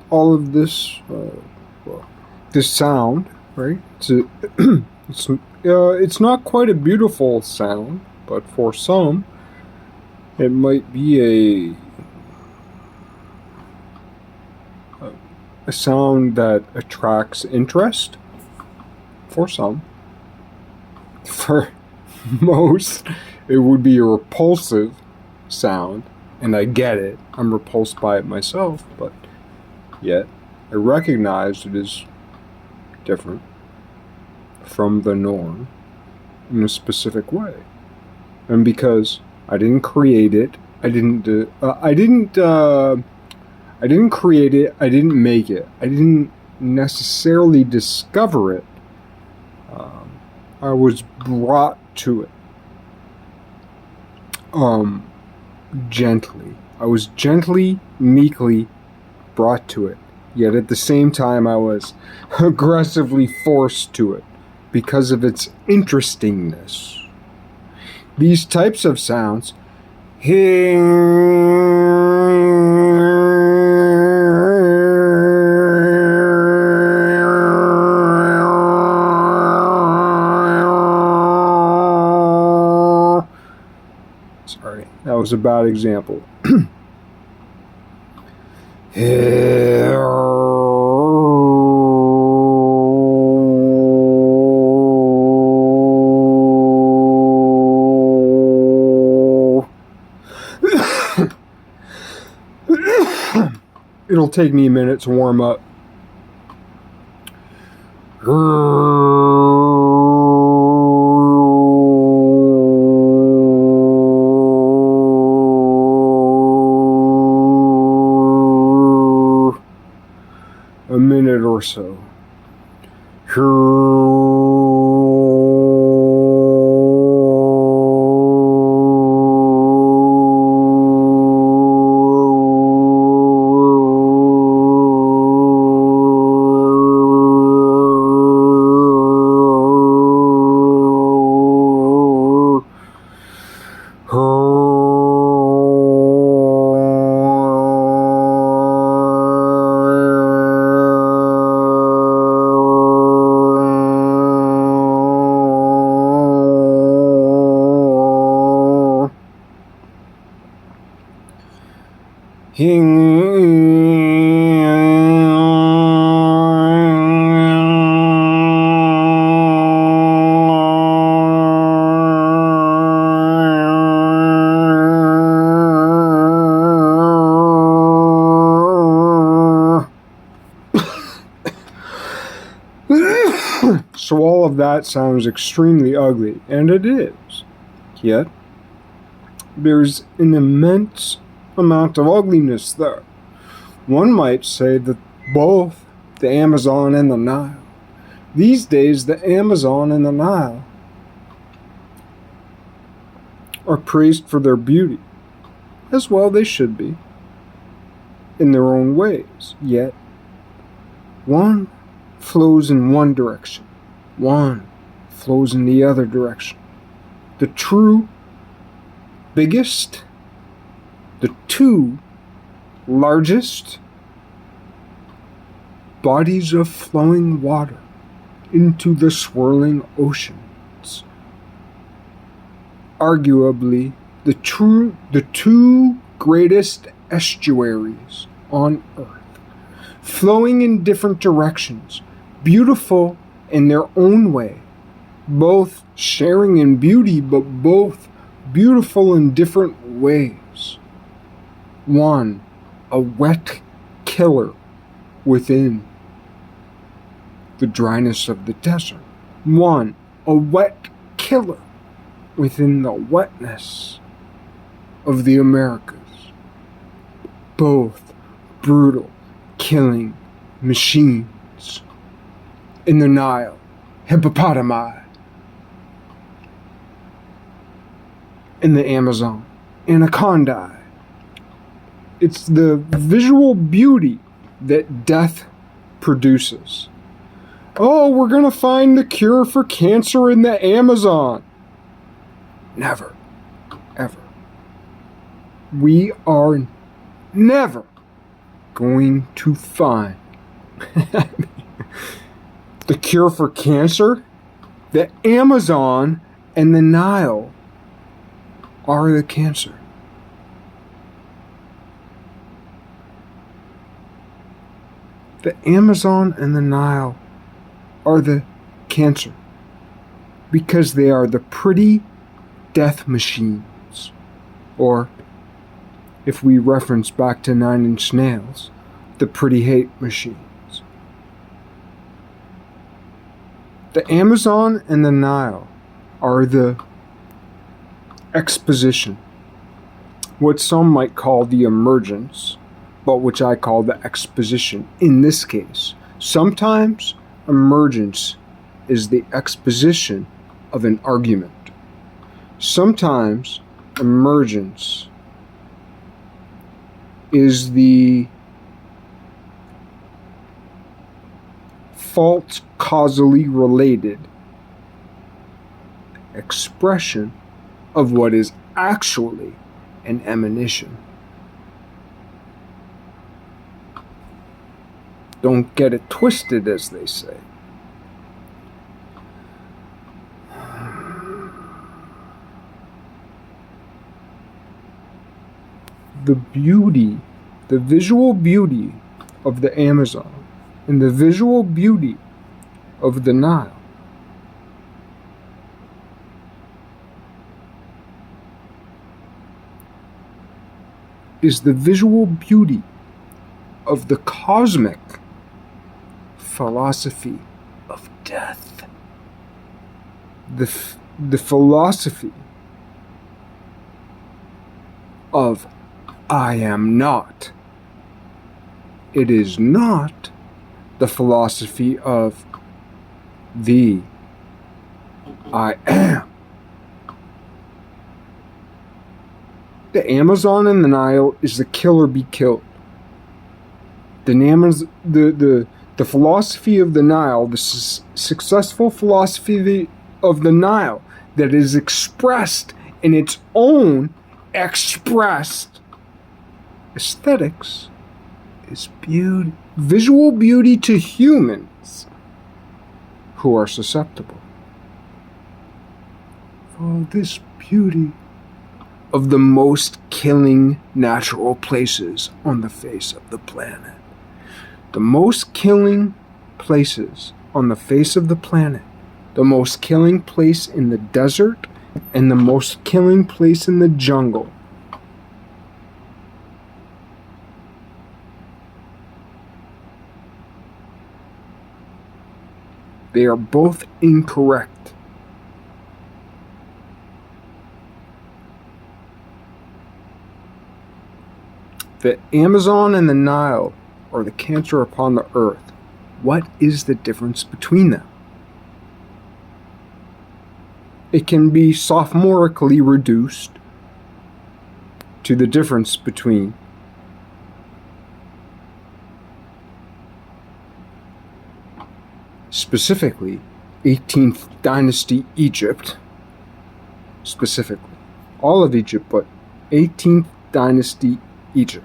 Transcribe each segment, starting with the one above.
All of this, this sound, right? It's not quite a beautiful sound, but for some, it might be a sound that attracts interest. For some, for most, it would be a repulsive sound, and I get it. I'm repulsed by it myself, but yet I recognize it is different from the norm in a specific way. And because I didn't create it, I didn't create it, I didn't make it, I didn't necessarily discover it. I was brought to it gently. I was gently, meekly brought to it, yet at the same time I was aggressively forced to it because of its interestingness. These types of sounds sorry, that was a bad example. It'll take me a minute to warm up. A minute or so. So all of that sounds extremely ugly, and it is. Yet, there's an immense amount of ugliness there. One might say that both the Amazon and the Nile. These days, the Amazon and the Nile are praised for their beauty, as well they should be, in their own ways. Yet, one flows in one direction. One flows in the other direction. The true biggest, the two largest bodies of flowing water into the swirling oceans. Arguably, the two greatest estuaries on Earth, flowing in different directions, beautiful in their own way, both sharing in beauty, but both beautiful in different ways. One, a wet killer within the dryness of the desert. One, a wet killer within the wetness of the Americas. both brutal, killing machines. In the Nile, hippopotami. In the Amazon, anacondae. It's the visual beauty that death produces. Oh, we're going to find the cure for cancer in the Amazon. Never, ever. We are never going to find the cure for cancer. The Amazon and the Nile are the cancer. The Amazon and the Nile are the cancer because they are the pretty death machines. Or, if we reference back to Nine Inch Nails, the pretty hate machines. The Amazon and the Nile are the exposition, what some might call the emergence, but which I call the exposition in this case. Sometimes emergence is the exposition of an argument. Sometimes emergence is the false causally related expression of what is actually an emanation. Don't get it twisted, as they say. The beauty, the visual beauty of the Amazon and the visual beauty of the Nile is the visual beauty of the cosmic philosophy of death. The philosophy of I am not. It is not the philosophy of the I am. The Amazon and the Nile is the kill or be killed. The philosophy of the Nile, the successful philosophy of the Nile that is expressed in its own expressed aesthetics, is beauty, visual beauty to humans who are susceptible. For this beauty of the most killing natural places on the face of the planet. The most killing places on the face of the planet. The most killing place in the desert and the most killing place in the jungle. They are both incorrect. The Amazon and the Nile are the cancer upon the earth. What is the difference between them? It can be sophomorically reduced to the difference between specifically 18th dynasty Egypt, specifically all of Egypt, but 18th dynasty Egypt.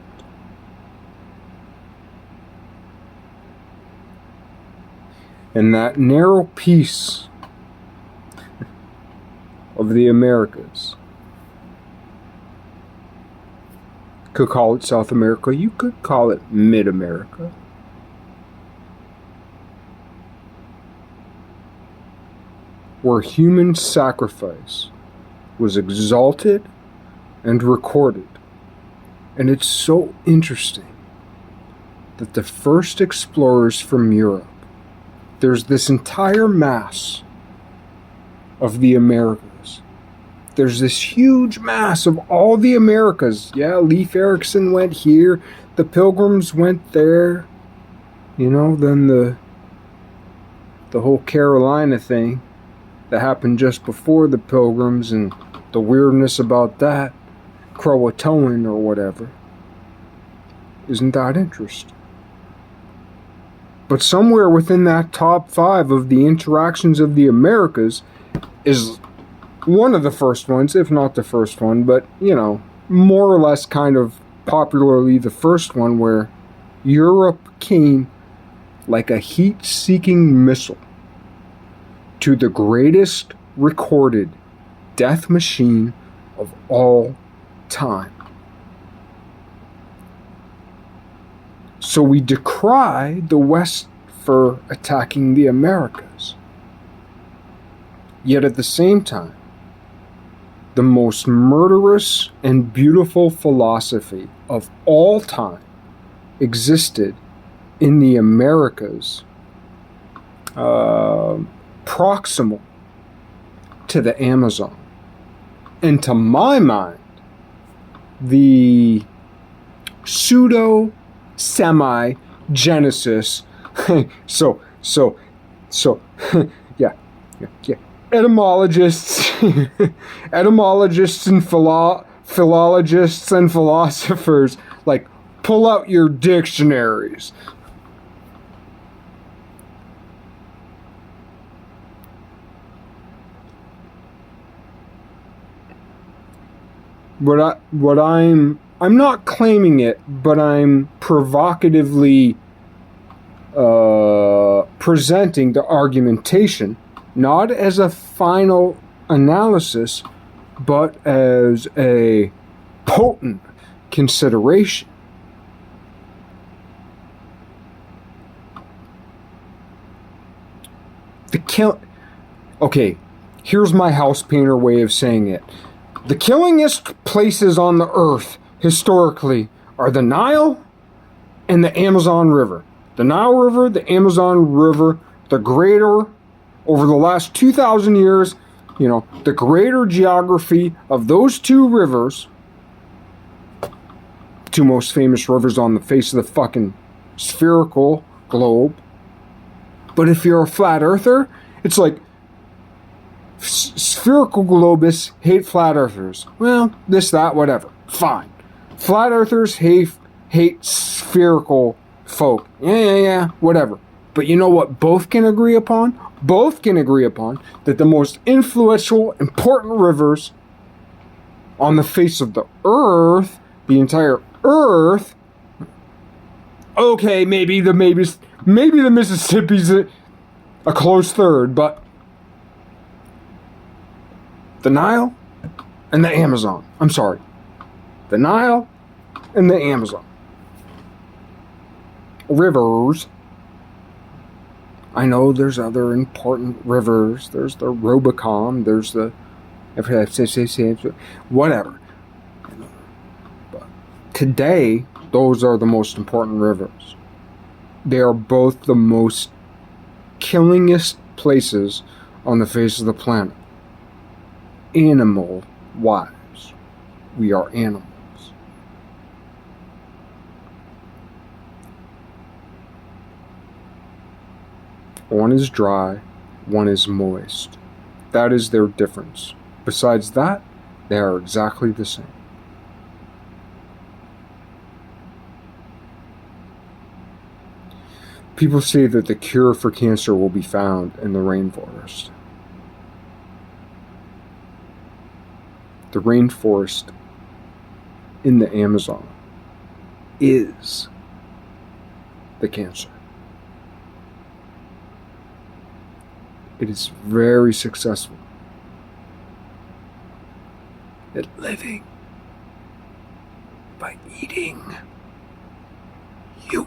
And that narrow piece of the Americas. Could call it South America, you could call it Mid-America. Where human sacrifice was exalted and recorded. And it's so interesting that the first explorers from Europe, there's this entire mass of the Americas there's this huge mass of all the Americas. Yeah, Leif Erikson went here, the Pilgrims went there, then the whole Carolina thing that happened just before the Pilgrims and the weirdness about that, Croatoan or whatever. Isn't that interesting? But somewhere within that top 5 of the interactions of the Americas is one of the first ones, if not the first one, but, more or less kind of popularly the first one, where Europe came like a heat-seeking missile to the greatest recorded death machine of all time. So we decry the West for attacking the Americas. Yet at the same time, the most murderous and beautiful philosophy of all time existed in the Americas, proximal to the Amazon. And to my mind, the pseudo-semi-genesis, so, yeah, etymologists, and philologists and philosophers, like, pull out your dictionaries. I'm not claiming it, but I'm provocatively presenting the argumentation, not as a final analysis, but as a potent consideration. Okay, here's my house painter way of saying it. The killingest places on the earth, historically, are the Nile and the Amazon River. The Nile River, the Amazon River, the greater, over the last 2,000 years, the greater geography of those two rivers, two most famous rivers on the face of the fucking spherical globe. But if you're a flat earther, it's like, spherical globists hate flat earthers. Well, this, that, whatever. Fine. Flat earthers hate spherical folk. Yeah, whatever. But you know what both can agree upon? Both can agree upon that the most influential, important rivers on the face of the earth, the entire earth, okay, maybe the Mississippi's a close third, but the Nile and the Amazon. I'm sorry. The Nile and the Amazon. Rivers. I know there's other important rivers. There's the Rubicon. There's the... whatever. But today, those are the most important rivers. They are both the most killingest places on the face of the planet. Animal-wise, we are animals. One is dry, one is moist. That is their difference. Besides that, they are exactly the same. People say that the cure for cancer will be found in the rainforest. The rainforest in the Amazon is the cancer. It is very successful at living by eating you.